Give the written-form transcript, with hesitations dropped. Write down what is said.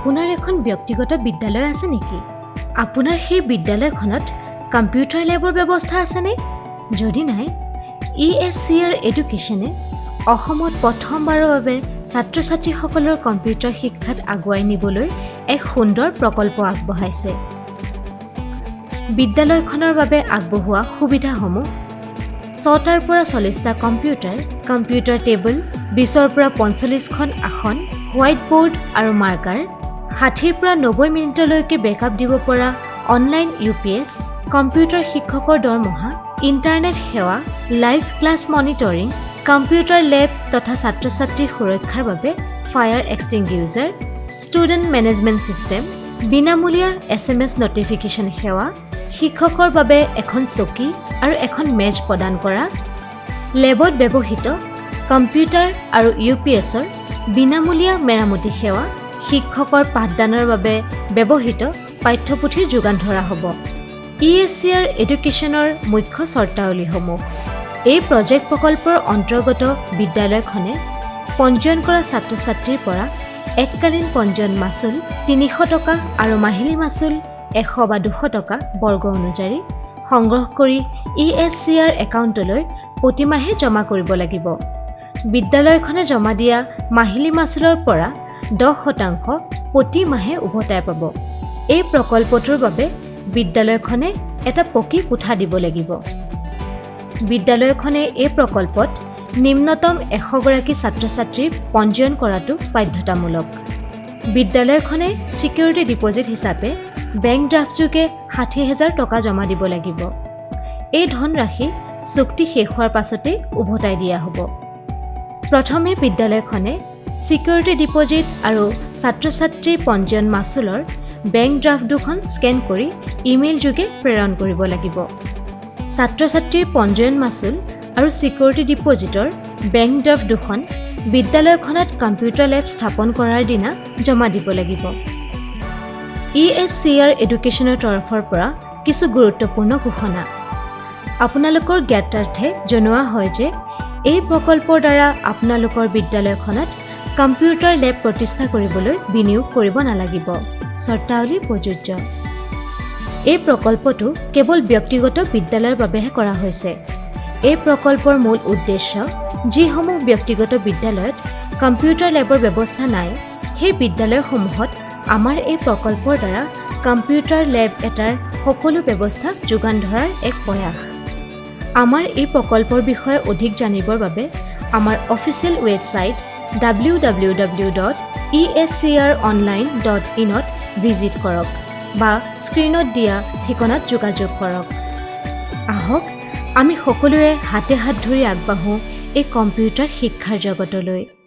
আপোনাৰ এখন ব্যক্তিগত বিদ্যালয় আছে নেকি? আপোনাৰ সেই বিদ্যালয়খনত কম্পিউটাৰ লেবৰ ব্যৱস্থা আছেনে? যদি নাই, ESCR এডুকেশ্যনে অসমত প্ৰথমবাৰৰ বাবে ছাত্ৰ-ছাত্ৰীসকলৰ কম্পিউটাৰ শিক্ষাত আগুৱাই নিবলৈ এক সুন্দৰ প্ৰকল্প আগবঢ়াইছে। বিদ্যালয়খনৰ বাবে আগবঢ়োৱা সুবিধাসমূহ 6টাৰ পৰা 40টা কম্পিউটাৰ টেবুল, 20ৰ পৰা 45খন আসন, হোৱাইট বৰ্ড আৰু মাৰ্কাৰ, 60ৰ পৰা 90 মিনিটলৈকে বেকআপ দিব পৰা অনলাইন UPS, কম্পিউটাৰ শিক্ষকৰ দৰমহা, ইণ্টাৰনেট সেৱা, লাইভ ক্লাছ মনিটৰিং, কম্পিউটাৰ লেব তথা ছাত্ৰ-ছাত্ৰীৰ সুৰক্ষাৰ বাবে ফায়াৰ এক্সটিংগুইজাৰ, ষ্টুডেণ্ট মেনেজমেণ্ট ছিষ্টেম, বিনামূলীয়া SMS নটিফিকেশ্যন সেৱা, শিক্ষকৰ বাবে এখন চকী আৰু এখন মেজ প্ৰদান কৰা, লেবত ব্যৱহৃত কম্পিউটাৰ আৰু UPSৰ বিনামূলীয়া মেৰামতি সেৱা, শিক্ষকৰ পাঠদানৰ বাবে ব্যৱহৃত পাঠ্যপুথিৰ যোগান ধৰা হ'ব। ESCR এডুকেশ্যনৰ মুখ্য চৰ্তাৱলীসমূহ। এই প্ৰজেক্ট প্ৰকল্পৰ অন্তৰ্গত বিদ্যালয়খনে পঞ্জীয়ন কৰা ছাত্ৰ-ছাত্ৰীৰ পৰা এককালীন পঞ্জীয়ন মাচুল 300 টকা আৰু মাহিলী মাচুল 100 বা 200 টকা বৰ্গ অনুযায়ী সংগ্ৰহ কৰি ESCR একাউণ্টলৈ প্ৰতিমাহে জমা কৰিব লাগিব। বিদ্যালয়খনে জমা দিয়া মাহিলী মাচুলৰ পৰা 10% প্ৰতি মাহে উভতাই পাব। এই প্ৰকল্পটোৰ বাবে বিদ্যালয়খনে এটা পকী কোঠা দিব লাগিব। বিদ্যালয়খনে এই প্ৰকল্পত নিম্নতম 100 গৰাকী ছাত্ৰ-ছাত্ৰীৰ পঞ্জীয়ন কৰাটো বাধ্যতামূলক। বিদ্যালয়খনে ছিকিউৰিটি ডিপজিট হিচাপে বেংক ড্ৰাফ্টযোগে 60,000 টকা জমা দিব লাগিব। এই ধনৰাশি চুক্তি শেষ হোৱাৰ পাছতেই উভতাই দিয়া হ'ব। প্ৰথমে বিদ্যালয়খনে ছিকিউৰিটি ডিপজিট আৰু ছাত্ৰ-ছাত্ৰীৰ পঞ্জীয়ন মাচুলৰ বেংক ড্ৰাফ্ট দুখন স্কেন কৰি ইমেইল যোগে প্ৰেৰণ কৰিব লাগিব। ছাত্ৰ-ছাত্ৰীৰ পঞ্জীয়ন মাচুল আৰু ছিকিউৰিটি ডিপজিটৰ বেংক ড্ৰাফ্ট দুখন বিদ্যালয়খনত কম্পিউটাৰ লেব স্থাপন কৰাৰ দিনা জমা দিব লাগিব। ESCR এডুকেশ্যনৰ তৰফৰ পৰা কিছু গুৰুত্বপূৰ্ণ ঘোষণা। আপোনালোকৰ জ্ঞাতাৰ্থে জনোৱা হয় যে এই প্ৰকল্পৰ দ্বাৰা আপোনালোকৰ বিদ্যালয়খনত কম্পিউটাৰ লেব প্ৰতিষ্ঠা কৰিবলৈ বিনিয়োগ কৰিব নালাগিব। চৰ্তাৱলী প্ৰযোজ্য। এই প্ৰকল্পটো কেৱল ব্যক্তিগত বিদ্যালয়ৰ বাবেহে কৰা হৈছে। এই প্ৰকল্পৰ মূল উদ্দেশ্য যিসমূহ ব্যক্তিগত বিদ্যালয়ত কম্পিউটাৰ লেবৰ ব্যৱস্থা নাই, সেই বিদ্যালয়সমূহত আমাৰ এই প্ৰকল্পৰ দ্বাৰা কম্পিউটাৰ লেব এটাৰ সকলো ব্যৱস্থা যোগান ধৰাৰ এক প্ৰয়াস। আমাৰ এই প্ৰকল্পৰ বিষয়ে অধিক জানিবৰ বাবে আমাৰ অফিচিয়েল ৱেবছাইট www.escronline.in ত ভিজিট কৰক বা স্ক্ৰীনত দিয়া ঠিকনাত যোগাযোগ কৰক। আহক আমি সকলোৱে হাতে হাত ধৰি আগবাঢ়োঁ এই কম্পিউটাৰ শিক্ষাৰ জগতলৈ।